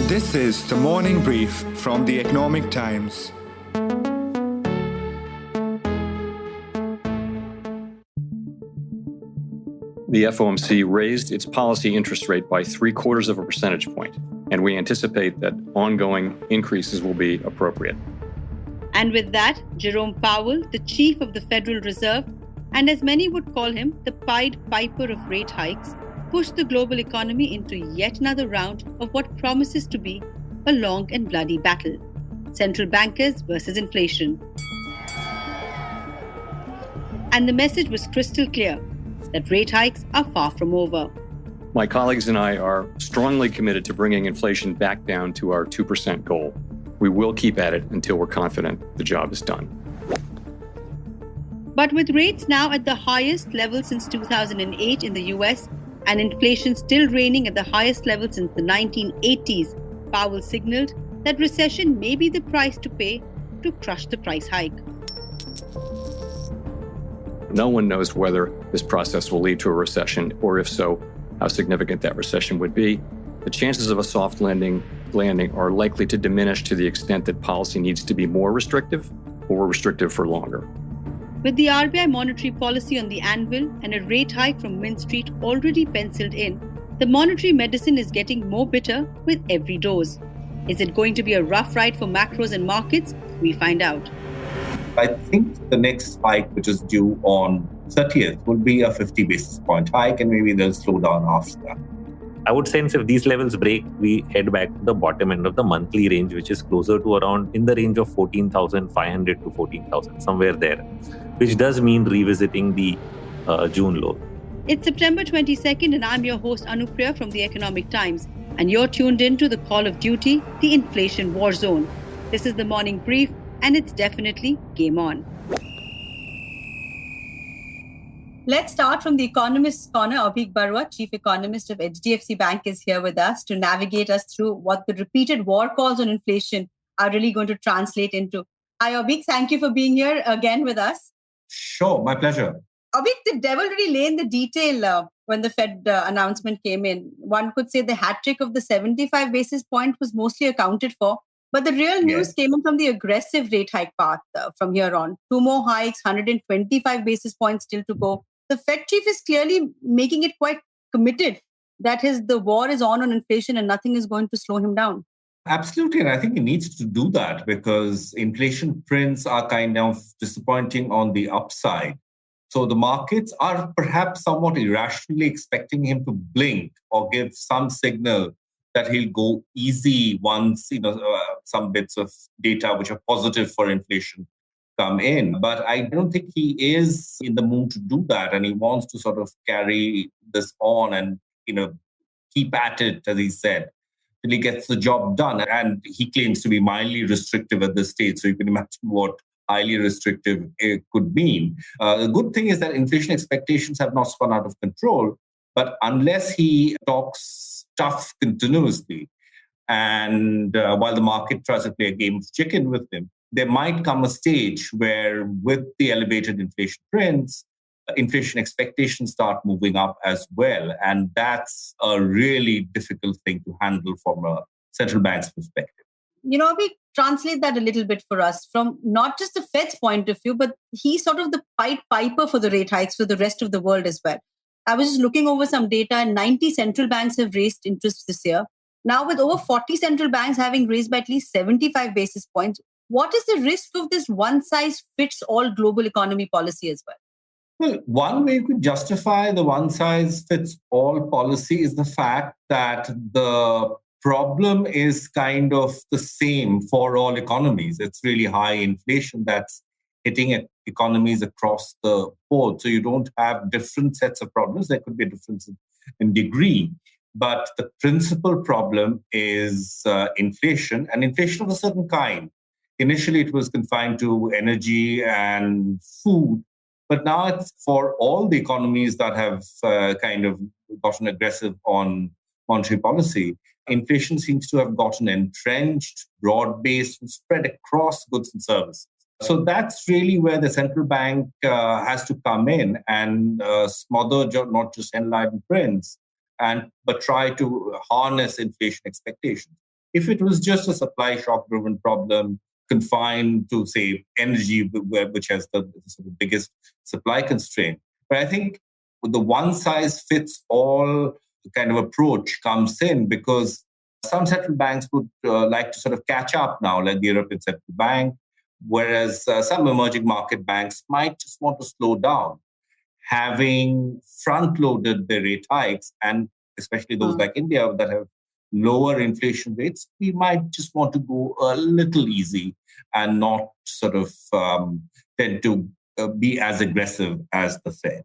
This is the morning brief from the Economic Times. The FOMC raised its policy interest rate by 0.75 of a percentage point, and we anticipate that ongoing increases will be appropriate. And with that, Jerome Powell, the chief of the Federal Reserve, and as many would call him, the Pied Piper of rate hikes, pushed the global economy into yet another round of what promises to be a long and bloody battle. Central bankers versus inflation. And the message was crystal clear that rate hikes are far from over. My colleagues and I are strongly committed to bringing inflation back down to our 2% goal. We will keep at it until we're confident the job is done. But with rates now at the highest level since 2008 in the US and inflation still reigning at the highest level since the 1980s, Powell signaled that recession may be the price to pay to crush the price hike. No one knows whether this process will lead to a recession, or if so, how significant that recession would be. The chances of a soft landing are likely to diminish to the extent that policy needs to be more restrictive or restrictive for longer. With the RBI Monetary Policy on the anvil and a rate hike from Mint Street already penciled in, the monetary medicine is getting more bitter with every dose. Is it going to be a rough ride for macros and markets? We find out. I think the next hike, which is due on 30th, will be a 50 basis point hike, and maybe they'll slow down after that. I would sense if these levels break, we head back to the bottom end of the monthly range, which is closer to around in the range of 14,500 to 14,000, somewhere there, which does mean revisiting the June low. It's September 22nd, and I'm your host, Anupriya from the Economic Times, and you're tuned in to the Call of Duty, the inflation war zone. This is the morning brief, and it's definitely game on. Let's start from the Economist's corner. Abheek Barua, chief economist of HDFC Bank, is here with us to navigate us through what the repeated war calls on inflation are really going to translate into. Hi, Abheek. Thank you for being here again with us. Sure, my pleasure. Abheek, the devil really lay in the detail when the Fed announcement came in. One could say the hat trick of the 75 basis point was mostly accounted for. But the real news came in from the aggressive rate hike path from here on. 2 more hikes, 125 basis points still to go. The Fed chief is clearly making it quite committed that the war is on inflation and nothing is going to slow him down. Absolutely. And I think he needs to do that because inflation prints are kind of disappointing on the upside. So the markets are perhaps somewhat irrationally expecting him to blink or give some signal that he'll go easy once some bits of data which are positive for inflation come in. But I don't think he is in the mood to do that. And he wants to sort of carry this on and, keep at it, as he said, till he gets the job done. And he claims to be mildly restrictive at this stage. So you can imagine what highly restrictive it could mean. The good thing is that inflation expectations have not spun out of control. But unless he talks tough continuously, and while the market tries to play a game of chicken with him, there might come a stage where with the elevated inflation trends, inflation expectations start moving up as well. And that's a really difficult thing to handle from a central bank's perspective. We translate that a little bit for us from not just the Fed's point of view, but he's sort of the Pied Piper for the rate hikes for the rest of the world as well. I was just looking over some data, and 90 central banks have raised interest this year. Now, with over 40 central banks having raised by at least 75 basis points, what is the risk of this one-size-fits-all global economy policy as well? Well, one way you could justify the one-size-fits-all policy is the fact that the problem is kind of the same for all economies. It's really high inflation that's hitting economies across the board. So you don't have different sets of problems. There could be a difference in degree. But the principal problem is inflation, and inflation of a certain kind. Initially, it was confined to energy and food, but now it's for all the economies that have kind of gotten aggressive on monetary policy. Inflation seems to have gotten entrenched, broad-based, and spread across goods and services. So that's really where the central bank has to come in and smother not just headline prints, but try to harness inflation expectations. If it was just a supply shock-driven problem confined to, say, energy, which has the sort of biggest supply constraint. But I think the one-size-fits-all kind of approach comes in because some central banks would like to sort of catch up now, like the European Central Bank, whereas some emerging market banks might just want to slow down, having front-loaded their rate hikes, and especially those like India that have lower inflation rates, we might just want to go a little easy and not sort of tend to be as aggressive as the Fed.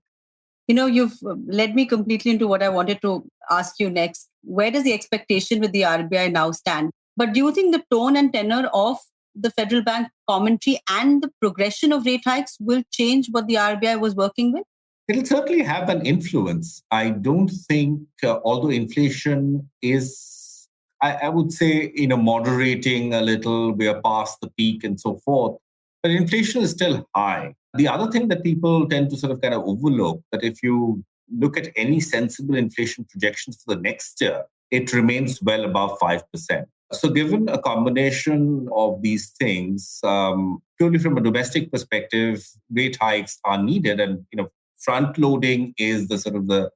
You've led me completely into what I wanted to ask you next. Where does the expectation with the RBI now stand? But do you think the tone and tenor of the federal bank commentary and the progression of rate hikes will change what the RBI was working with? It'll certainly have an influence. I don't think, although inflation is, I would say, moderating a little, we are past the peak and so forth, but inflation is still high. The other thing that people tend to sort of kind of overlook, that if you look at any sensible inflation projections for the next year, it remains well above 5%. So given a combination of these things, purely from a domestic perspective, rate hikes are needed, and front loading is the sort of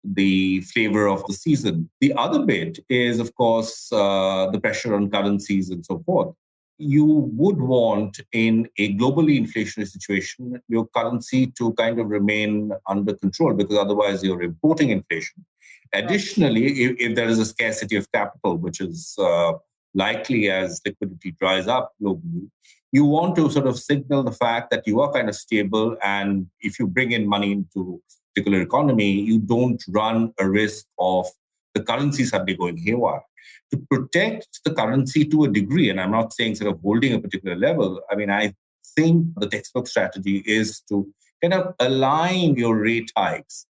the flavor of the season. The other bit is, of course, the pressure on currencies and so forth. You would want, in a globally inflationary situation, your currency to kind of remain under control, because otherwise you're importing inflation. Additionally, if there is a scarcity of capital, which is likely as liquidity dries up globally, you want to sort of signal the fact that you are kind of stable, and if you bring in money into a particular economy, you don't run a risk of the currency suddenly going haywire. To protect the currency to a degree, and I'm not saying sort of holding a particular level, I think the textbook strategy is to kind of align your rate hikes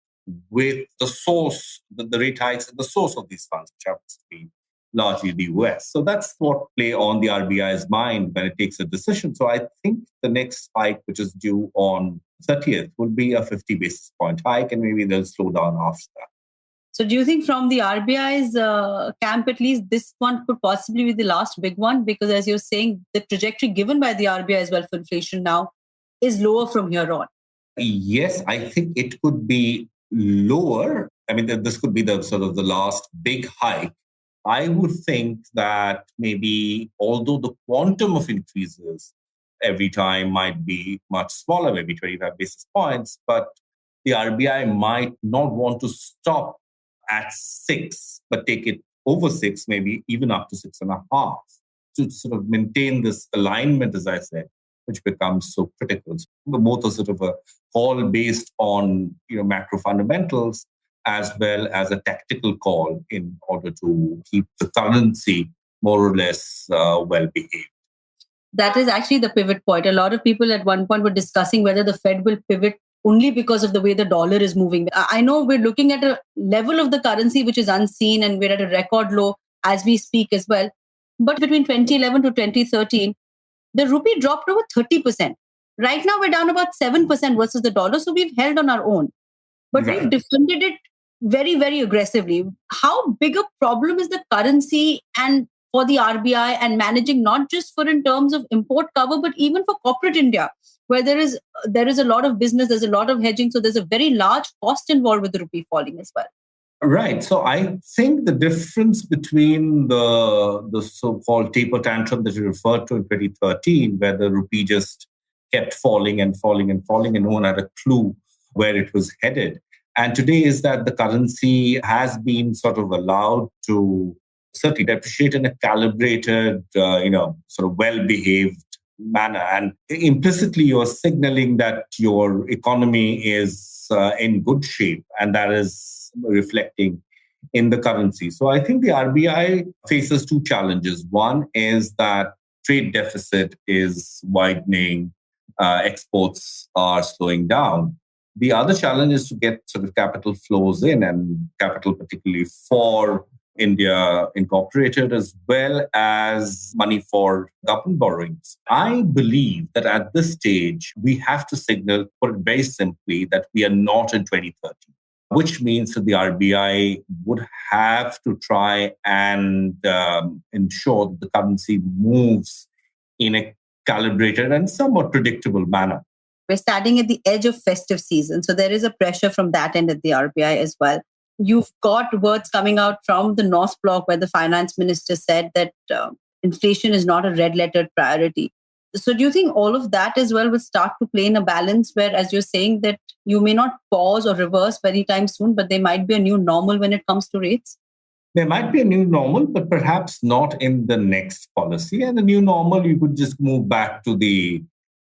with the source, the rate hikes and the source of these funds, which happens to be largely the US. So that's what play on the RBI's mind when it takes a decision. So I think the next hike, which is due on 30th, will be a 50 basis point hike, and maybe they'll slow down after that. So do you think from the RBI's camp, at least, this one could possibly be the last big one? Because as you're saying, the trajectory given by the RBI as well for inflation now is lower from here on. Yes, I think it could be lower. This could be the sort of the last big hike. I would think that maybe, although the quantum of increases every time might be much smaller, maybe 25 basis points, but the RBI might not want to stop at 6, but take it over 6, maybe even up to 6.5, to sort of maintain this alignment, as I said, which becomes so critical. So both are sort of a call based on macro fundamentals, as well as a tactical call in order to keep the currency more or less well behaved. That is actually the pivot point. A lot of people at one point were discussing whether the Fed will pivot only because of the way the dollar is moving. I know we're looking at a level of the currency which is unseen, and we're at a record low as we speak as well. But between 2011 to 2013, the rupee dropped over 30%. Right now, we're down about 7% versus the dollar. So we've held on our own. But We've defended it very, very aggressively. How big a problem is the currency and for the RBI, and managing not just for in terms of import cover, but even for corporate India, where there is a lot of business, there's a lot of hedging. So there's a very large cost involved with the rupee falling as well. Right. So I think the difference between the so-called taper tantrum that you referred to in 2013, where the rupee just kept falling and falling and falling, and no one had a clue where it was headed, and today is that the currency has been sort of allowed to certainly depreciate in a calibrated, sort of well-behaved manner. And implicitly, you're signaling that your economy is in good shape, and that is reflecting in the currency. So I think the RBI faces two challenges. One is that trade deficit is widening, exports are slowing down. The other challenge is to get sort of capital flows in, and capital particularly for India Incorporated, as well as money for government borrowings. I believe that at this stage, we have to signal, put it very simply, that we are not in 2030. which means that the RBI would have to try and ensure that the currency moves in a calibrated and somewhat predictable manner. We're standing at the edge of festive season, so there is a pressure from that end at the RBI as well. You've got words coming out from the North Block where the finance minister said that inflation is not a red-lettered priority. So do you think all of that as well will start to play in a balance where, as you're saying, that you may not pause or reverse very time soon, but there might be a new normal when it comes to rates? There might be a new normal, but perhaps not in the next policy. And the new normal, you could just move back to the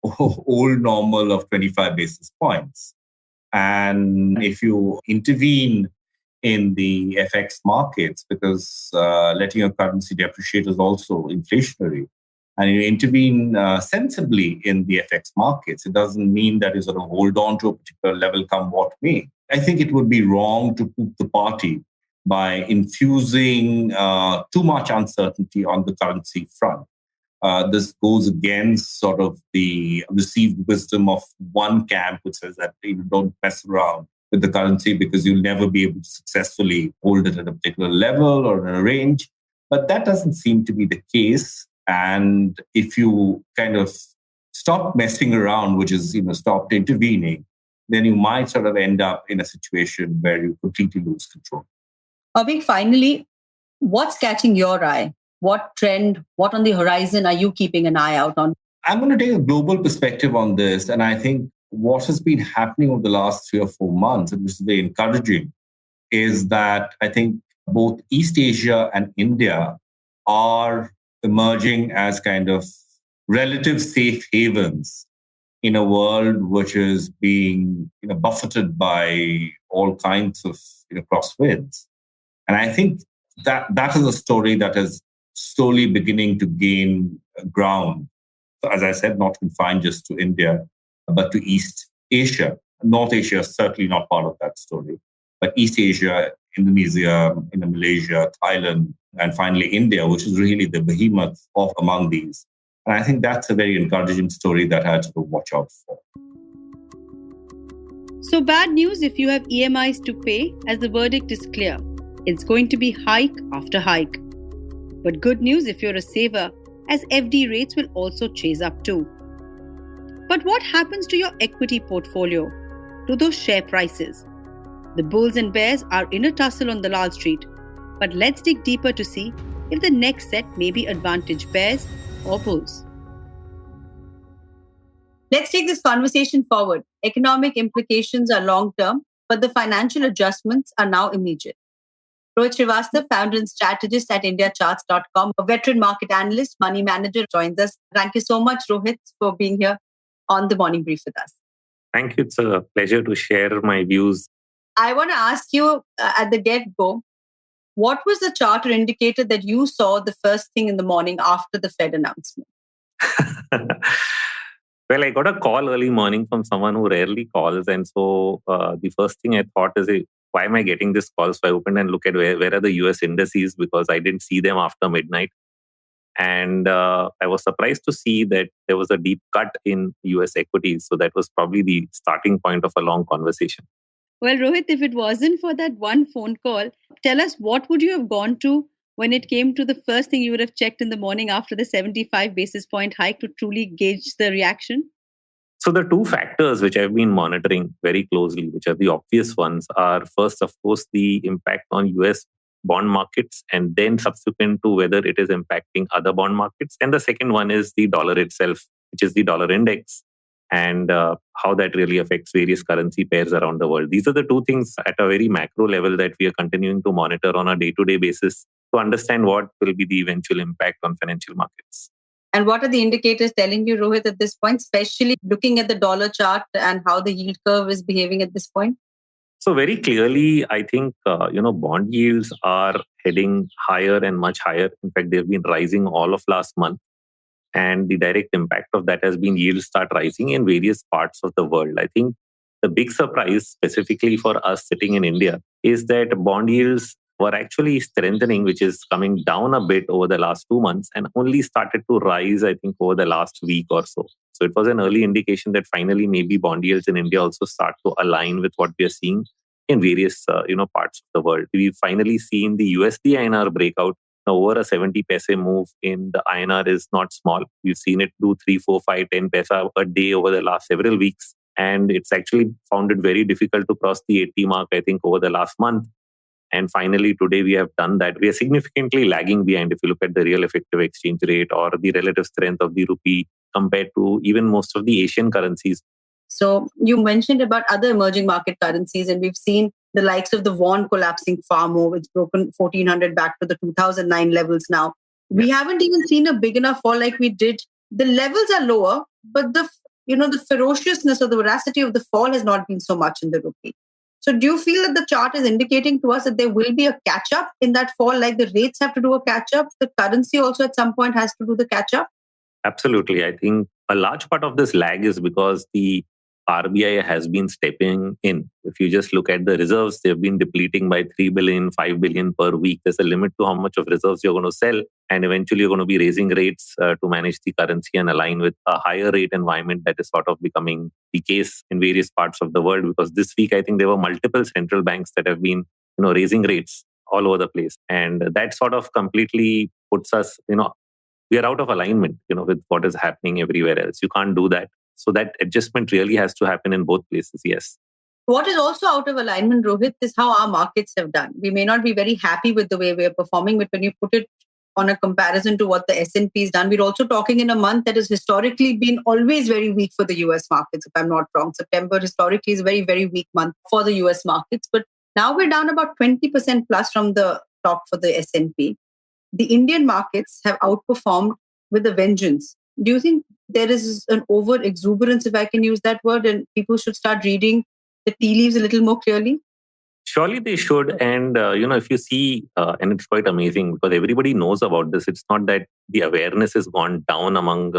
old normal of 25 basis points. And if you intervene in the FX markets, because letting your currency depreciate is also inflationary, and you intervene sensibly in the FX markets, it doesn't mean that you sort of hold on to a particular level come what may. I think it would be wrong to poop the party by infusing too much uncertainty on the currency front. This goes against sort of the received wisdom of one camp, which says that you don't mess around with the currency because you'll never be able to successfully hold it at a particular level or in a range. But that doesn't seem to be the case. And if you kind of stop messing around, which is, stop intervening, then you might sort of end up in a situation where you completely lose control. Abheek, finally, what's catching your eye? What trend, what on the horizon are you keeping an eye out on? I'm going to take a global perspective on this. And I think what has been happening over the last 3 or 4 months, and which is very encouraging, is that I think both East Asia and India are emerging as kind of relative safe havens in a world which is being buffeted by all kinds of crosswinds. And I think that is a story that is slowly beginning to gain ground. So as I said, not confined just to India, but to East Asia. North Asia is certainly not part of that story. But East Asia, Indonesia, Malaysia, Thailand, and finally India, which is really the behemoth of among these. And I think that's a very encouraging story that I had to watch out for. So bad news if you have EMIs to pay, as the verdict is clear. It's going to be hike after hike. But good news if you're a saver, as FD rates will also chase up too. But what happens to your equity portfolio, to those share prices? The bulls and bears are in a tussle on Dalal Street. But let's dig deeper to see if the next set may be advantage bears or bulls. Let's take this conversation forward. Economic implications are long-term, but the financial adjustments are now immediate. Rohit Srivastava, founder and strategist at IndiaCharts.com, a veteran market analyst, money manager, joins us. Thank you so much, Rohit, for being here on the Morning Brief with us. Thank you. It's a pleasure to share my views. I want to ask you at the get-go, what was the chart or indicator that you saw the first thing in the morning after the Fed announcement? Well, I got a call early morning from someone who rarely calls. And so the first thing I thought is, why am I getting this call? So I opened and looked at where are the US indices, because I didn't see them after midnight. And I was surprised to see that there was a deep cut in US equities. So that was probably the starting point of a long conversation. Well, Rohit, if it wasn't for that one phone call, tell us what would you have gone to when it came to the first thing you would have checked in the morning after the 75 basis point hike to truly gauge the reaction? So the two factors which I've been monitoring very closely, which are the obvious ones, are first, of course, the impact on US bond markets, and then subsequent to whether it is impacting other bond markets. And the second one is the dollar itself, which is the dollar index, and how that really affects various currency pairs around the world. These are the two things at a very macro level that we are continuing to monitor on a day-to-day basis to understand what will be the eventual impact on financial markets. And what are the indicators telling you, Rohit, at this point, especially looking at the dollar chart and how the yield curve is behaving at this point? So very clearly, I think, bond yields are heading higher and much higher. In fact, they've been rising all of last month. And the direct impact of that has been yields start rising in various parts of the world. I think the big surprise, specifically for us sitting in India, is that bond yields were actually strengthening, which is coming down a bit over the last 2 months and only started to rise, I think, over the last week or so. So it was an early indication that finally maybe bond yields in India also start to align with what we are seeing in various parts of the world. We've finally seen the USD INR breakout. Now, over a 70 paise move in the INR is not small. We've seen it do 3, 4, 5, 10 paisa a day over the last several weeks. And it's actually found it very difficult to cross the 80 mark, I think, over the last month. And finally, today we have done that. We are significantly lagging behind if you look at the real effective exchange rate or the relative strength of the rupee compared to even most of the Asian currencies. So you mentioned about other emerging market currencies, and we've seen the likes of the won collapsing far more. It's broken 1400 back to the 2009 levels now. We haven't even seen a big enough fall like we did. The levels are lower, but the ferociousness or the veracity of the fall has not been so much in the rupee. So do you feel that the chart is indicating to us that there will be a catch-up in that fall, like the rates have to do a catch-up? The currency also at some point has to do the catch-up? Absolutely. I think a large part of this lag is because the RBI has been stepping in. If you just look at the reserves, they've been depleting by 3 billion, 5 billion per week. There's a limit to how much of reserves you're going to sell. And eventually you're going to be raising rates to manage the currency and align with a higher rate environment that is sort of becoming the case in various parts of the world. Because this week, I think there were multiple central banks that have been raising rates all over the place. And that sort of completely puts us, we are out of alignment, with what is happening everywhere else. You can't do that. So that adjustment really has to happen in both places, yes. What is also out of alignment, Rohit, is how our markets have done. We may not be very happy with the way we are performing, but when you put it on a comparison to what the S&P has done, we're also talking in a month that has historically been always very weak for the US markets, if I'm not wrong. September historically is a very, very weak month for the US markets. But now we're down about 20% plus from the top for the S&P. The Indian markets have outperformed with a vengeance. Do you think there is an over exuberance, if I can use that word, and people should start reading the tea leaves a little more clearly? Surely they should. And, if you see, and it's quite amazing because everybody knows about this. It's not that the awareness has gone down among,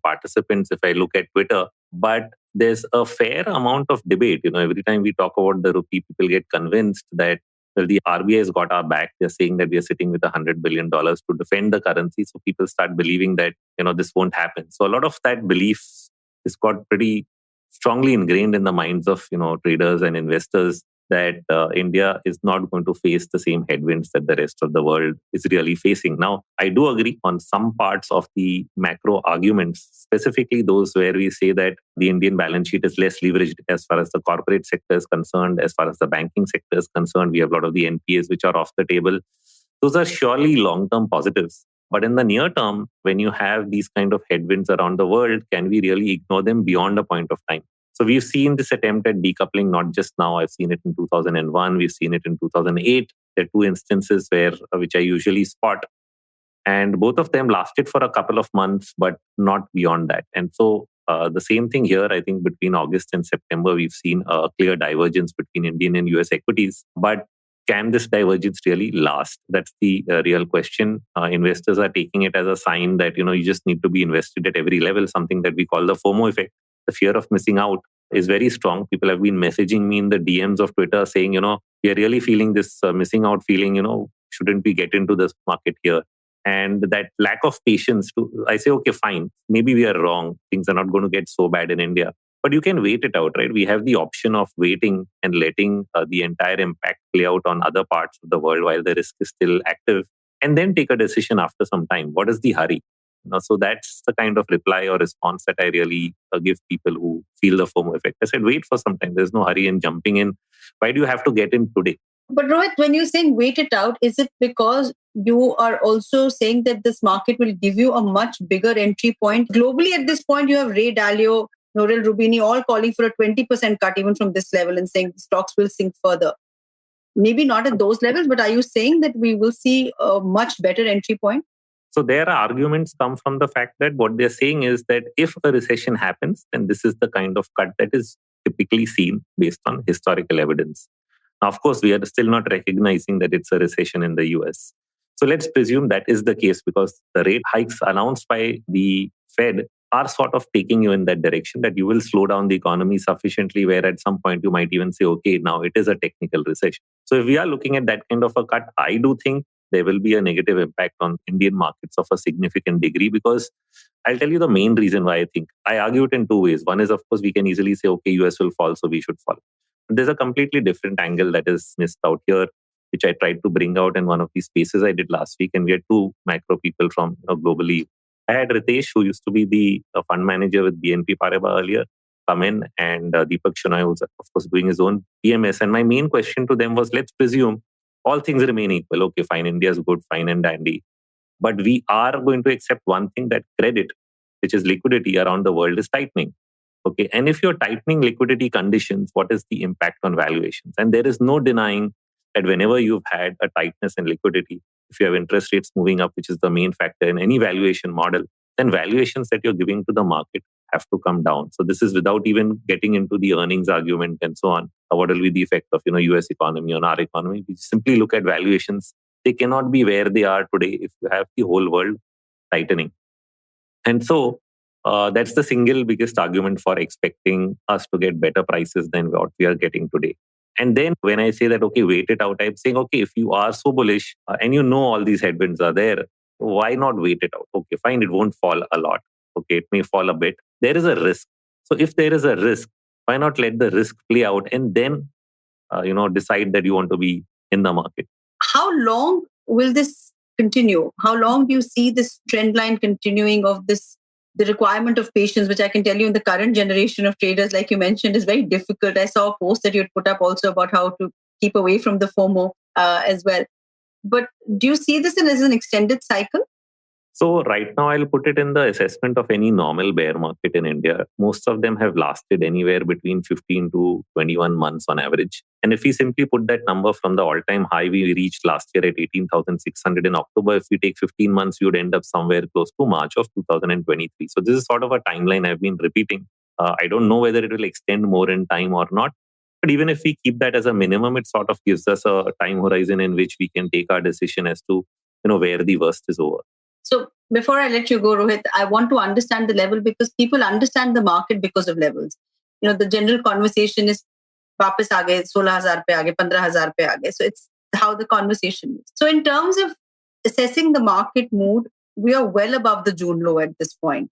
participants if I look at Twitter, but there's a fair amount of debate. Every time we talk about the rupee, people get convinced that the RBI has got our back. They're saying that we are sitting with $100 billion to defend the currency. So people start believing that, this won't happen. So a lot of that belief is got pretty strongly ingrained in the minds of, traders and investors that India is not going to face the same headwinds that the rest of the world is really facing. Now, I do agree on some parts of the macro arguments, specifically those where we say that the Indian balance sheet is less leveraged as far as the corporate sector is concerned, as far as the banking sector is concerned. We have a lot of the NPAs which are off the table. Those are surely long-term positives. But in the near term, when you have these kind of headwinds around the world, can we really ignore them beyond a point of time? So we've seen this attempt at decoupling, not just now. I've seen it in 2001. We've seen it in 2008. There are two instances which I usually spot. And both of them lasted for a couple of months, but not beyond that. And so the same thing here, I think between August and September, we've seen a clear divergence between Indian and US equities. But can this divergence really last? That's the real question. Investors are taking it as a sign that, you just need to be invested at every level, something that we call the FOMO effect. The fear of missing out is very strong. People have been messaging me in the DMs of Twitter saying, we are really feeling this missing out feeling, shouldn't we get into this market here? And that lack of patience I say, okay, fine. Maybe we are wrong. Things are not going to get so bad in India. But you can wait it out, right? We have the option of waiting and letting the entire impact play out on other parts of the world while the risk is still active, and then take a decision after some time. What is the hurry? So that's the kind of reply or response that I really give people who feel the FOMO effect. I said, wait for some time. There's no hurry in jumping in. Why do you have to get in today? But Rohit, when you're saying wait it out, is it because you are also saying that this market will give you a much bigger entry point? Globally at this point, you have Ray Dalio, Nouriel Roubini, all calling for a 20% cut even from this level and saying stocks will sink further. Maybe not at those levels, but are you saying that we will see a much better entry point? So their arguments come from the fact that what they're saying is that if a recession happens, then this is the kind of cut that is typically seen based on historical evidence. Now, of course, we are still not recognizing that it's a recession in the US. So let's presume that is the case because the rate hikes announced by the Fed are sort of taking you in that direction that you will slow down the economy sufficiently where at some point you might even say, okay, now it is a technical recession. So if we are looking at that kind of a cut, I do think there will be a negative impact on Indian markets of a significant degree because I'll tell you the main reason why I think. I argue it in two ways. One is, of course, we can easily say, okay, US will fall, so we should fall. There's a completely different angle that is missed out here, which I tried to bring out in one of these spaces I did last week. And we had two macro people from globally. I had Ritesh, who used to be the fund manager with BNP Paribas earlier, come in, and Deepak Shenoy, who's of course doing his own PMS. And my main question to them was, let's presume all things remain equal. Okay, fine, India's good, fine and dandy. But we are going to accept one thing, that credit, which is liquidity around the world, is tightening. Okay, and if you're tightening liquidity conditions, what is the impact on valuations? And there is no denying that whenever you've had a tightness in liquidity, if you have interest rates moving up, which is the main factor in any valuation model, then valuations that you're giving to the market have to come down. So this is without even getting into the earnings argument and so on. What will be the effect of US economy on our economy? We simply look at valuations. They cannot be where they are today if you have the whole world tightening. And so that's the single biggest argument for expecting us to get better prices than what we are getting today. And then when I say that, okay, wait it out, I'm saying, okay, if you are so bullish and you know all these headwinds are there, why not wait it out? Okay, fine, it won't fall a lot. Okay, it may fall a bit. There is a risk. So if there is a risk, why not let the risk play out and then, decide that you want to be in the market? How long will this continue? How long do you see this trend line continuing of this? The requirement of patience, which I can tell you in the current generation of traders, like you mentioned, is very difficult. I saw a post that you had put up also about how to keep away from the FOMO as well. But do you see this as an extended cycle? So right now, I'll put it in the assessment of any normal bear market in India. Most of them have lasted anywhere between 15 to 21 months on average. And if we simply put that number from the all-time high we reached last year at 18,600 in October, if we take 15 months, you would end up somewhere close to March of 2023. So this is sort of a timeline I've been repeating. I don't know whether it will extend more in time or not. But even if we keep that as a minimum, it sort of gives us a time horizon in which we can take our decision as to where the worst is over. So before I let you go, Rohit, I want to understand the level because people understand the market because of levels. The general conversation is वापस आ गए 16,000 पे आ गए 15,000 पे आ गए. So it's how the conversation is. So in terms of assessing the market mood, we are well above the June low at this point.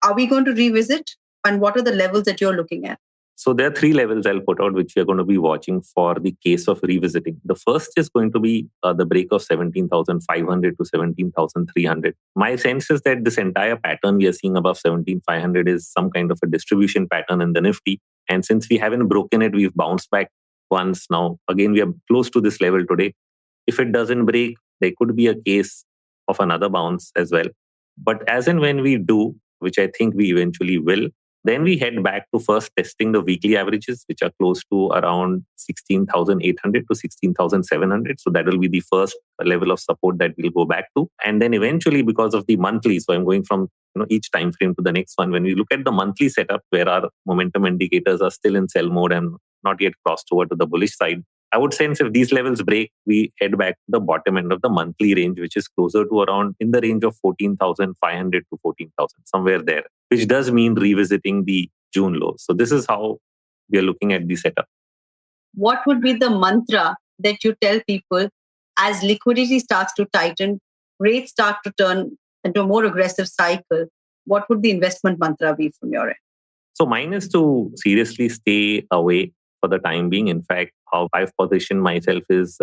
Are we going to revisit? And what are the levels that you're looking at? So there are three levels I'll put out, which we are going to be watching for the case of revisiting. The first is going to be the break of 17,500 to 17,300. My sense is that this entire pattern we are seeing above 17,500 is some kind of a distribution pattern in the Nifty. And since we haven't broken it, we've bounced back once now. Again, we are close to this level today. If it doesn't break, there could be a case of another bounce as well. But as and when we do, which I think we eventually will, then we head back to first testing the weekly averages, which are close to around 16,800 to 16,700. So that will be the first level of support that we'll go back to. And then eventually, because of the monthly, so I'm going from each time frame to the next one. When we look at the monthly setup, where our momentum indicators are still in sell mode and not yet crossed over to the bullish side, I would sense if these levels break, we head back to the bottom end of the monthly range, which is closer to around in the range of 14,500 to 14,000, somewhere there, which does mean revisiting the June low. So this is how we are looking at the setup. What would be the mantra that you tell people as liquidity starts to tighten, rates start to turn into a more aggressive cycle? What would the investment mantra be from your end? So mine is to seriously stay away for the time being. In fact, how I've positioned myself is,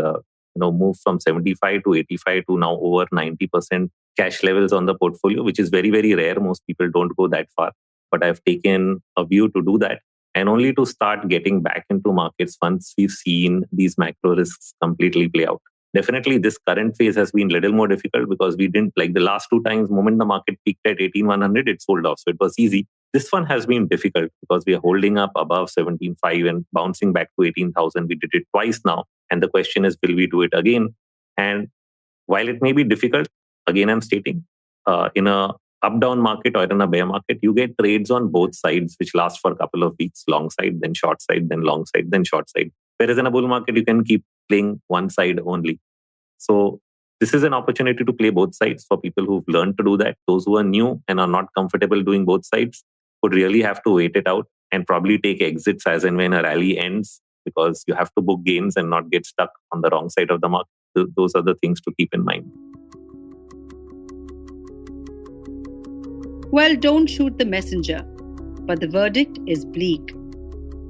move from 75 to 85 to now over 90% cash levels on the portfolio, which is very, very rare. Most people don't go that far. But I've taken a view to do that and only to start getting back into markets once we've seen these macro risks completely play out. Definitely, this current phase has been a little more difficult because we didn't, like the last two times, moment the market peaked at 18,100, it sold off. So it was easy. This one has been difficult because we are holding up above 17,500 and bouncing back to 18,000. We did it twice now. And the question is, will we do it again? And while it may be difficult, again, I'm stating, in a up-down market or in a bear market, you get trades on both sides, which last for a couple of weeks, long side, then short side, then long side, then short side. Whereas in a bull market, you can keep playing one side only. So this is an opportunity to play both sides for people who've learned to do that. Those who are new and are not comfortable doing both sides would really have to wait it out and probably take exits as and when a rally ends, because you have to book gains and not get stuck on the wrong side of the market. Those are the things to keep in mind. Well, don't shoot the messenger, but the verdict is bleak.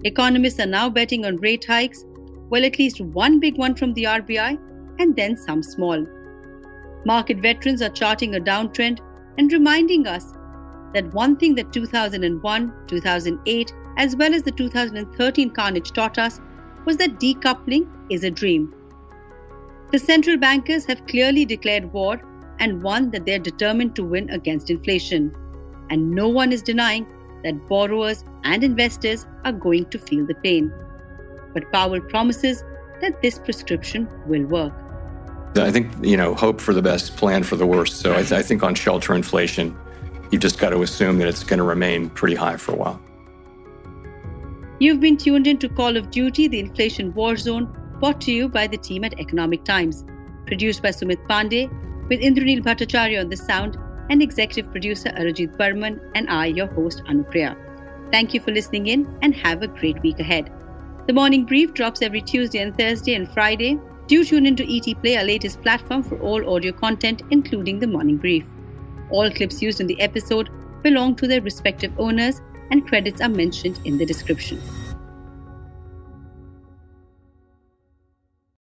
Economists are now betting on rate hikes, well, at least one big one from the RBI and then some small. Market veterans are charting a downtrend and reminding us that one thing that 2001, 2008, as well as the 2013 carnage taught us was that decoupling is a dream. The central bankers have clearly declared war and one that they're determined to win against inflation. And no one is denying that borrowers and investors are going to feel the pain. But Powell promises that this prescription will work. I think, hope for the best, plan for the worst. So I think on shelter inflation, you've just got to assume that it's going to remain pretty high for a while. You've been tuned in to Call of Duty, the Inflation Warzone, brought to you by the team at Economic Times. Produced by Sumit Pandey, with Indranil Bhattacharya on the sound, and executive producer Arajit Burman, and I, your host, Anupriya. Thank you for listening in and have a great week ahead. The Morning Brief drops every Tuesday and Thursday and Friday. Do tune into ET Play, our latest platform for all audio content, including The Morning Brief. All clips used in the episode belong to their respective owners and credits are mentioned in the description.